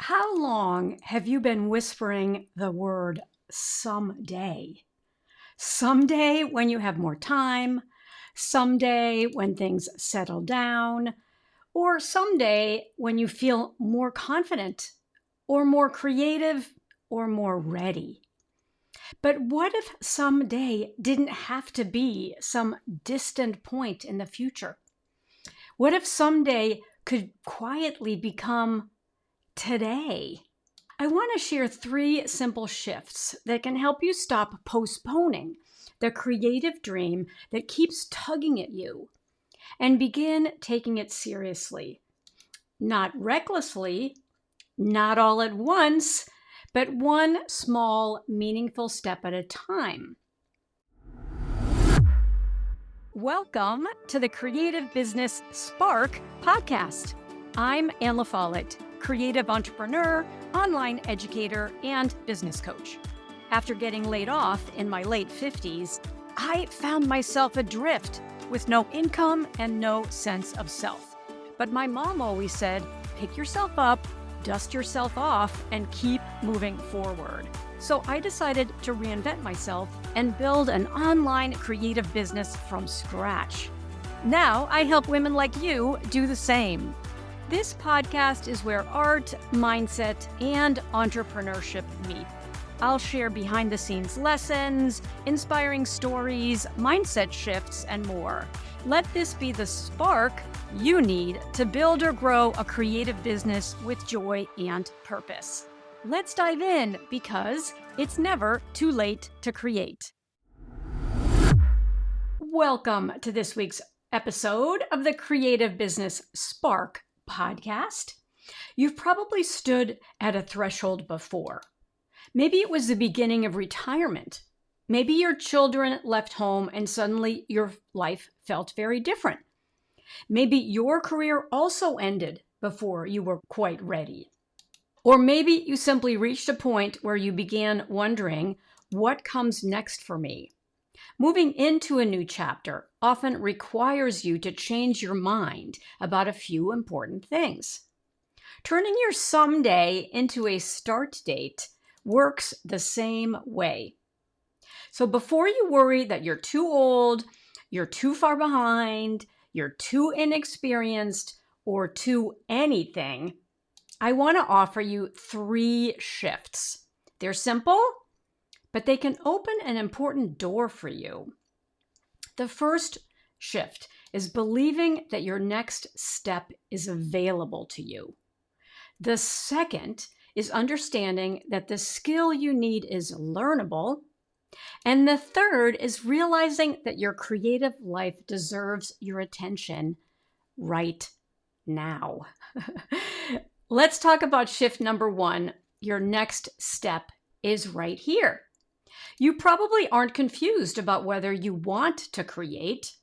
How long have you been whispering the word someday? Someday when you have more time, someday when things settle down, or someday when you feel more confident, or more creative, or more ready. But what if someday didn't have to be some distant point in the future? What if someday could quietly become today? I want to share 3 simple shifts that can help you stop postponing the creative dream that keeps tugging at you and begin taking it seriously. Not recklessly, not all at once, but one small, meaningful step at a time. Welcome to the Creative Business Spark podcast. I'm LaFollette, creative entrepreneur, online educator, and business coach. After getting laid off in my late 50s, I found myself adrift with no income and no sense of self. But my mom always said, pick yourself up, dust yourself off, and keep moving forward. So I decided to reinvent myself and build an online creative business from scratch. Now I help women like you do the same. This podcast is where art, mindset, and entrepreneurship meet. I'll share behind-the-scenes lessons, inspiring stories, mindset shifts, and more. Let this be the spark you need to build or grow a creative business with joy and purpose. Let's dive in because it's never too late to create. Welcome to this week's episode of the Creative Business Spark podcast. You've probably stood at a threshold before. Maybe it was the beginning of retirement. Maybe your children left home and suddenly your life felt very different. Maybe your career also ended before you were quite ready. Or maybe you simply reached a point where you began wondering, what comes next for me? Moving into a new chapter often requires you to change your mind about a few important things. Turning your someday into a start date works the same way. So before you worry that you're too old, you're too far behind, you're too inexperienced, or too anything, I want to offer you 3 shifts. They're simple, but they can open an important door for you. The first shift is believing that your next step is available to you. The second is understanding that the skill you need is learnable. And the third is realizing that your creative life deserves your attention right now. Let's talk about shift number 1. Your next step is right here. You probably aren't confused about whether you want to create.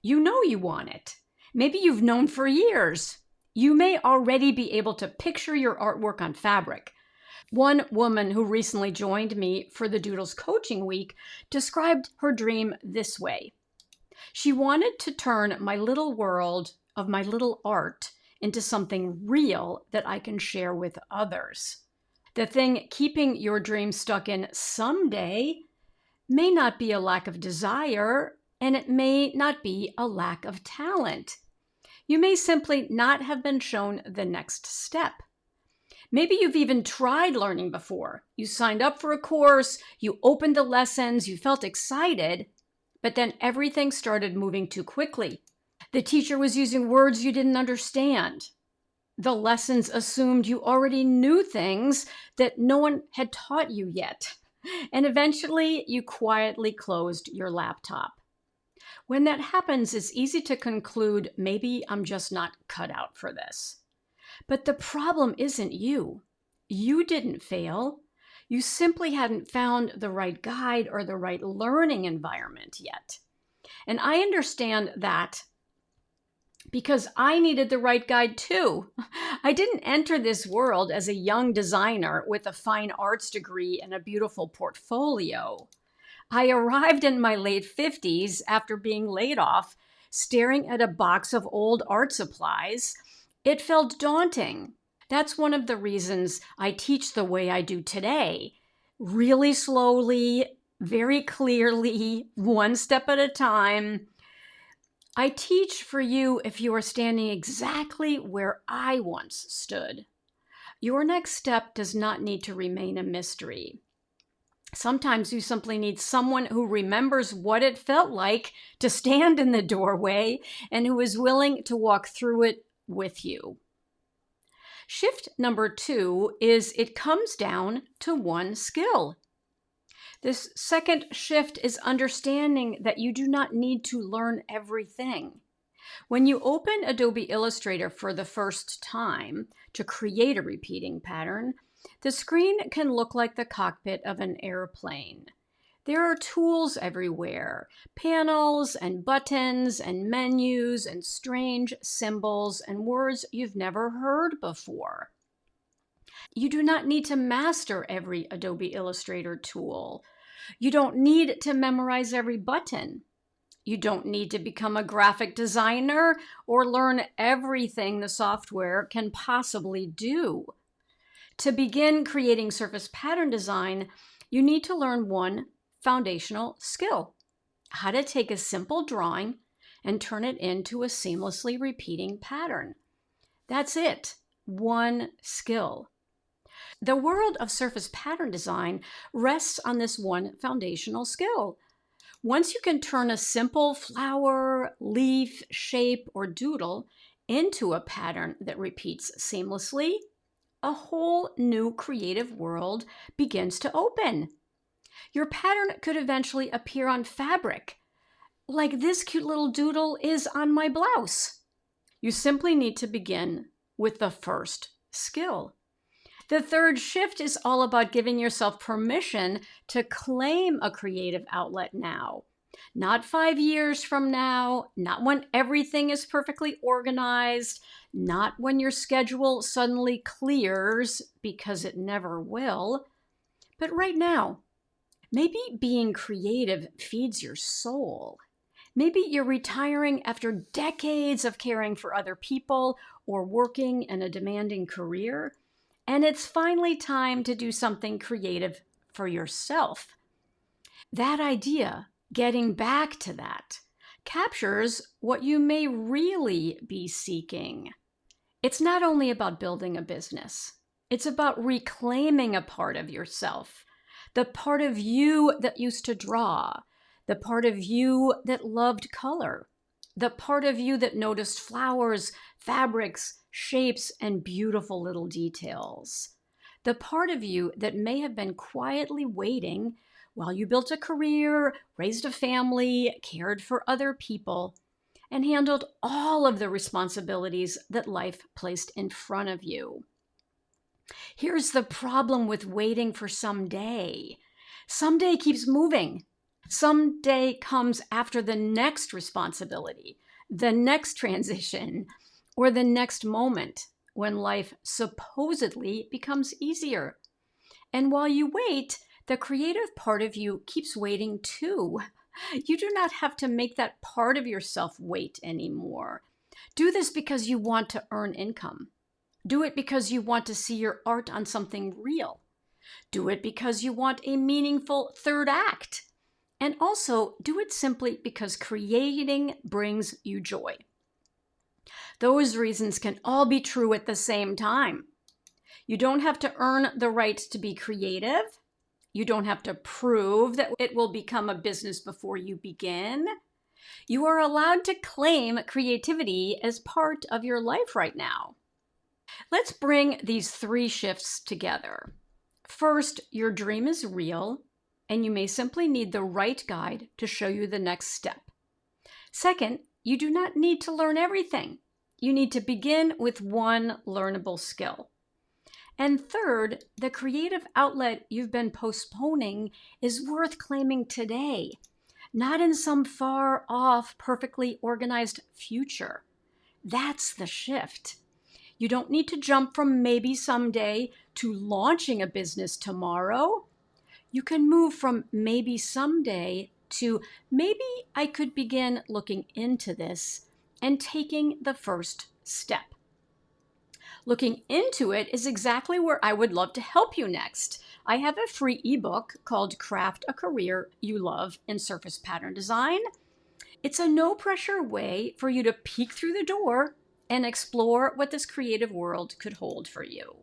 You know you want it. Maybe you've known for years. You may already be able to picture your artwork on fabric. One woman who recently joined me for the Doodles Coaching Week described her dream this way. She wanted to turn my little world of my little art into something real that I can share with others. The thing keeping your dream stuck in someday may not be a lack of desire, and it may not be a lack of talent. You may simply not have been shown the next step. Maybe you've even tried learning before. You signed up for a course, you opened the lessons, you felt excited, but then everything started moving too quickly. The teacher was using words you didn't understand. The lessons assumed you already knew things that no one had taught you yet. And eventually, you quietly closed your laptop. When that happens, it's easy to conclude, maybe I'm just not cut out for this. But the problem isn't you. You didn't fail. You simply hadn't found the right guide or the right learning environment yet. And I understand that because I needed the right guide too. I didn't enter this world as a young designer with a fine arts degree and a beautiful portfolio. I arrived in my late 50s after being laid off, staring at a box of old art supplies. It felt daunting. That's one of the reasons I teach the way I do today. Really slowly, very clearly, one step at a time. I teach for you if you are standing exactly where I once stood. Your next step does not need to remain a mystery. Sometimes you simply need someone who remembers what it felt like to stand in the doorway and who is willing to walk through it with you. Shift number 2 is it comes down to one skill. This second shift is understanding that you do not need to learn everything. When you open Adobe Illustrator for the first time to create a repeating pattern, the screen can look like the cockpit of an airplane. There are tools everywhere, panels and buttons and menus and strange symbols and words you've never heard before. You do not need to master every Adobe Illustrator tool. You don't need to memorize every button. You don't need to become a graphic designer or learn everything the software can possibly do. To begin creating surface pattern design, you need to learn one foundational skill: how to take a simple drawing and turn it into a seamlessly repeating pattern. That's it, one skill. The world of surface pattern design rests on this one foundational skill. Once you can turn a simple flower, leaf, shape, or doodle into a pattern that repeats seamlessly, a whole new creative world begins to open. Your pattern could eventually appear on fabric, like this cute little doodle is on my blouse. You simply need to begin with the first skill. The third shift is all about giving yourself permission to claim a creative outlet now. Not 5 years from now, not when everything is perfectly organized, not when your schedule suddenly clears, because it never will, but right now. Maybe being creative feeds your soul. Maybe you're retiring after decades of caring for other people or working in a demanding career, and it's finally time to do something creative for yourself. That idea, getting back to that, captures what you may really be seeking. It's not only about building a business. It's about reclaiming a part of yourself, the part of you that used to draw, the part of you that loved color, the part of you that noticed flowers, fabrics, shapes, and beautiful little details, the part of you that may have been quietly waiting while you built a career, raised a family, cared for other people, and handled all of the responsibilities that life placed in front of you. Here's the problem with waiting for someday. Someday keeps moving. Someday comes after the next responsibility, the next transition, or the next moment when life supposedly becomes easier. And while you wait, the creative part of you keeps waiting too. You do not have to make that part of yourself wait anymore. Do this because you want to earn income. Do it because you want to see your art on something real. Do it because you want a meaningful third act. And also do it simply because creating brings you joy. Those reasons can all be true at the same time. You don't have to earn the right to be creative. You don't have to prove that it will become a business before you begin. You are allowed to claim creativity as part of your life right now. Let's bring these 3 shifts together. First, your dream is real, and you may simply need the right guide to show you the next step. Second, you do not need to learn everything. You need to begin with one learnable skill. And third, the creative outlet you've been postponing is worth claiming today, not in some far off, perfectly organized future. That's the shift. You don't need to jump from maybe someday to launching a business tomorrow. You can move from maybe someday to maybe I could begin looking into this and taking the first step. Looking into it is exactly where I would love to help you next. I have a free ebook called Craft a Career You Love in Surface Pattern Design. It's a no-pressure way for you to peek through the door and explore what this creative world could hold for you.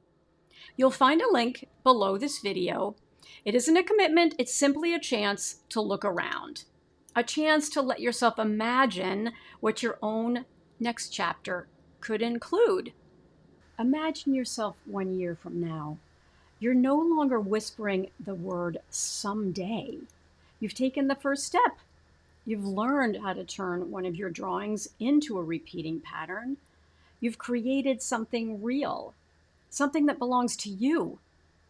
You'll find a link below this video. It isn't a commitment, it's simply a chance to look around. A chance to let yourself imagine what your own next chapter could include. Imagine yourself 1 year from now. You're no longer whispering the word someday. You've taken the first step. You've learned how to turn one of your drawings into a repeating pattern. You've created something real, something that belongs to you.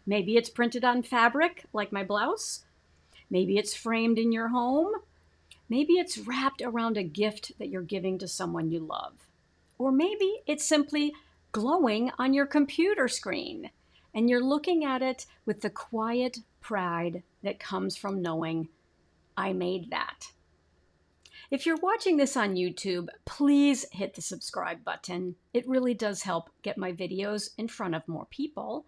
Maybe it's printed on fabric, like my blouse. Maybe it's framed in your home. Maybe it's wrapped around a gift that you're giving to someone you love. Or maybe it's simply glowing on your computer screen, and you're looking at it with the quiet pride that comes from knowing, I made that. If you're watching this on YouTube, please hit the subscribe button. It really does help get my videos in front of more people.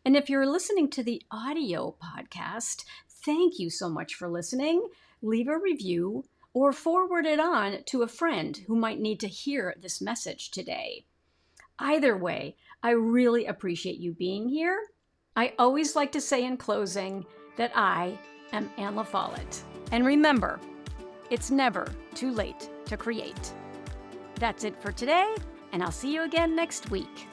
And if you're listening to the audio podcast, thank you so much for listening. Leave a review or forward it on to a friend who might need to hear this message today. Either way, I really appreciate you being here. I always like to say in closing that I am LaFollette. And remember, it's never too late to create. That's it for today, and I'll see you again next week.